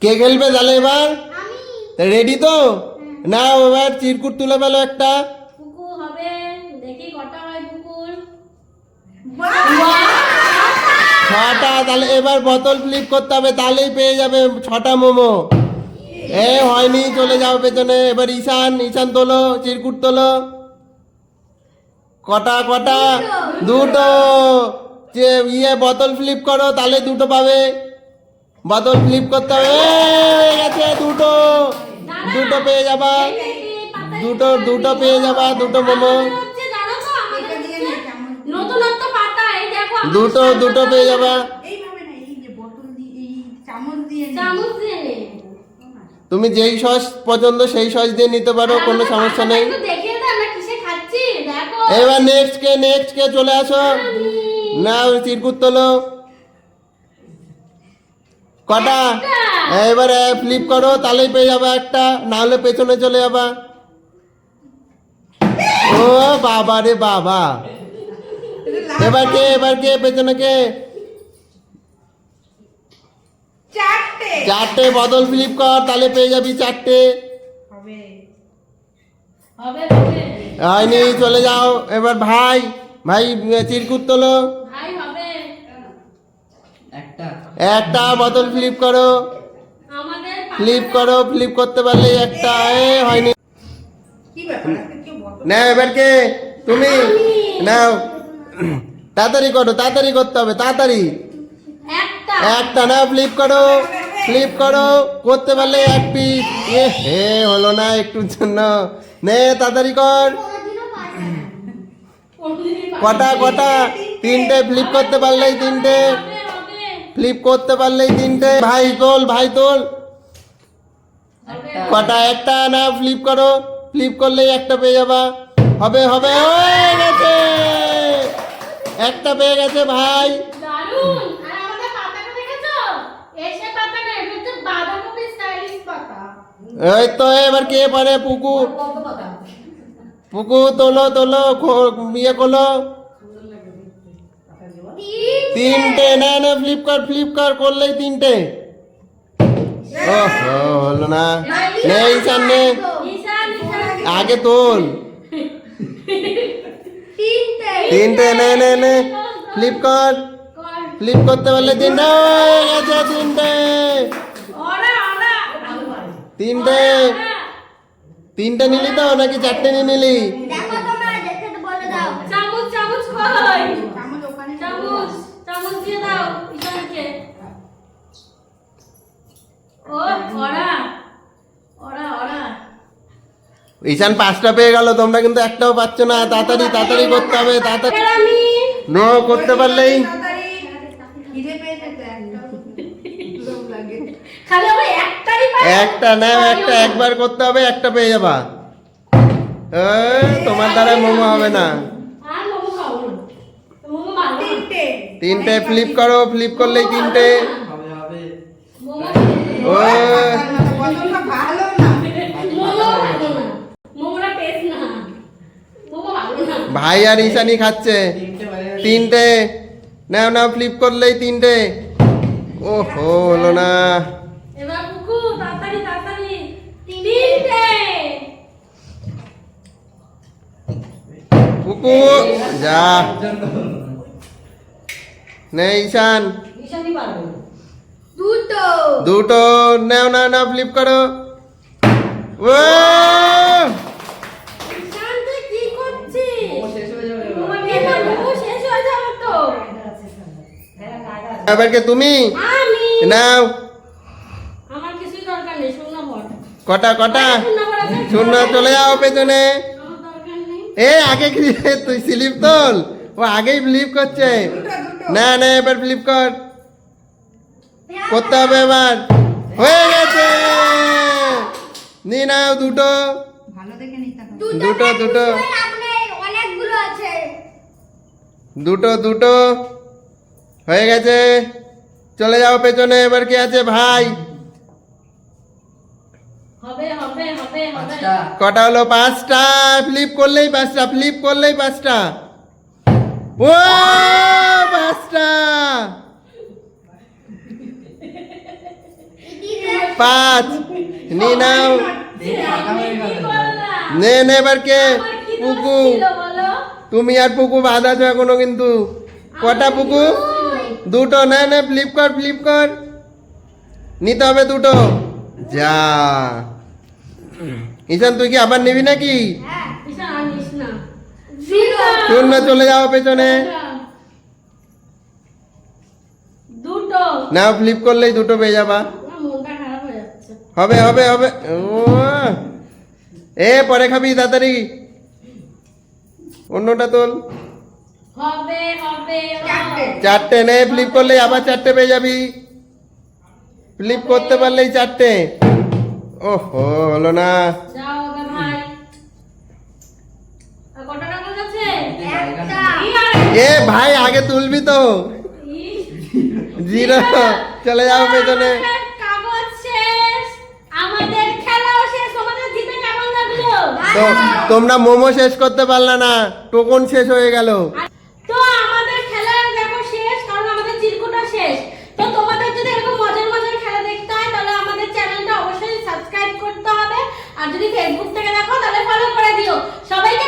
কে খেলবে তাহলে এবার? রেডি তো? নাও এবার চিরকুট তুলে ফেলো একটা। পুকুর হবে, দেখি কটা হয় পুকুর। ছটা। তাহলে এবার বোতল ফ্লিপ করতে হবে, তাহলেই পেয়ে যাবে 6টা মোমো। হয়নি, চলে যাও পেছনে। এবার ঈশান, ঈশান তোলো, চিরকুট তোলো। কটা কটা? দুটো। যে বোতল ফ্লিপ করো, তাহলে দুটো পাবে। বোতল ফ্লিপ করতে হবে। হয়ে গেছে দুটো। দুটো পেয়ে যাবা। দুটো পেয়ে যাবা, দুটো মোমো। নতুনত্ব পাতা, এই দেখো দুটো পেয়ে যাবা। চামচ দিয়ে নে। তুমি যেই সস পছন্দ সেই সস দিয়ে নিতে পারো, কোনো সমস্যা নেই। একটু দেখিয়ে দাও আমরা কিসে খাচ্ছি, দেখো। এবার নেক্সট কে চলে আসো। না, চিরকুট তোলো। কটা? এবারে ফ্লিপ করো, তাহলেই পেয়ে যাবে একটা, না হলে পেছনে চলে যাবা। ও বাবা রে বাবা। এবার কে পেছনে কে? চারটে বদল ফ্লিপ কর, তাহলে পেয়ে যাবি 4টে। হবে। হয়নি, চলে যাও। এবার ভাই চিরকুট তোলো। ভাই হবে। একটা বদল ফ্লিপ করো। আমাদের ফ্লিপ করতে পারলে একটা। হয়নি। নাও এবার কে? তুমি নাও। তাড়াতাড়ি করো, তাড়াতাড়ি করতে হবে, তাড়াতাড়ি। একটা নাও, ফ্লিপ করো। করতে পারলে এক পিস। হলো না একটুর জন্য। নে তাড়াতাড়ি কর। কটা? 3টে। ফ্লিপ করতে পারলেই 3টে। ফ্লিপ করতে পারলেই 3টে। ভাই তোল। কটা? একটা না, ফ্লিপ করো। ফ্লিপ করলেই একটা পেয়ে যাবা। হবে। হয়ে গেছে। একটা পেয়ে গেছে ভাই। দারুন। আর আমাদের পাতাটা দেখেছো? এসে পাতা না, এটা হচ্ছে বাঁধাকপি স্টাইলিশ পাতা। এই তো, এবার কে পারে? পুকু তোলো। ইয়ে করলো। 3টে। না, ফ্লিপ কর করলেই 3টে। হলো না। নেই সামনে। আগে তোল। 3টে। নে ফ্লিপ কর। ফ্লিপ করতে পারলে 3টে। হয়ে গেছে 3টে। 3টে নিলি তো, নাকি 4টে নিয়ে নিলি? চামচ দিয়ে দাও ঈশানকে। ঈশান 5টা পেয়ে গেল, তোমরা কিন্তু একটাও পাচ্ছ না। তাড়াতাড়ি করতে হবে, তাড়াতাড়ি। নো করতে পারলেই। একটা নাও, একবার করতে হবে, একটা পেয়ে যাবা। তোমার দ্বারা মোমো হবে না। 3টে। ফ্লিপ করো, ফ্লিপ করলেই 3টে। ভাই আর ঈশানই খাচ্ছে। 3টে। নাও ফ্লিপ করলেই 3টে। হলো না। এবার কুকু তাড়াতাড়ি 3টে। পুকু যা। নে ঈশান। দুটো। নাও ফ্লিপ করো। ঈশান তুই কি করছিস? মোমো শেষ হয়ে যাবে তো। এবার কে? তুমি নাও। আমার কিছুই দরকার নেই, শূন্য ভর। কটা? শূন্য। চলে যাও পেছনে। আমার দরকার নেই। আগে তুই স্লিপ তোল। ও আগেই ফ্লিপ করছে। না, এবার ফ্লিপ করতে হবে এবার। হয়ে গেছে। নাও দুটো। দুটো হয়ে গেছে। চলে যাও পেছনে। এবার কি আছে ভাই? হবে। কটা হলো? 5টা। ফ্লিপ করলেই 5টা। ও 5টা। 5 নি নাও কি করলাম? নে নে এবার কে আমার কি দোষ পুকু ছিল বলো? তুমি আর পুকু বাধা আছো এখনো কিন্তু কটা পুকু দুটো না না ফ্লিপ কর নিতে হবে দুটো যা ঈশান তুই কি আবার নিবি নাকি ঈশান আর নিস না। জিরো। শূন্য চলে যাও পেছনে দুটো। না ফ্লিপ করলেই দুটো পেয়ে যাবা আমার মনটা খারাপ হয়ে যাচ্ছে। হবে ও এ পরে খাবি তাড়াতাড়ি অন্যটা তোল হবে হবে। চারটে নে ফ্লিপ করলেই আবার চারটে পেয়ে যাবি ফ্লিপ করতে পারলেই চারটে ওহো হলো না যাও গে ভাই। আর কটা টাকা আছে? একটা। এ ভাই আগে তুলবি তো জিরো চলে যাও পেছনে আমাদের কাগজ শেষ, আমাদের খেলাও শেষ। তোমাদের জিতে কেমন লাগলো? তো তোমরা মোমো শেষ করতে পারলে না টোকন শেষ হয়ে গেল তো আমাদের খেলা দেখো শেষ, কারণ আমাদের চিরকুটা শেষ। তো তোমাদের যদি এরকম মজার মজার খেলা দেখতে হয় তাহলে আমাদের চ্যানেলটা অবশ্যই সাবস্ক্রাইব করতে হবে, আর যদি ফেসবুক থেকে দেখো তাহলে ফলো করে দিও। সবাইকে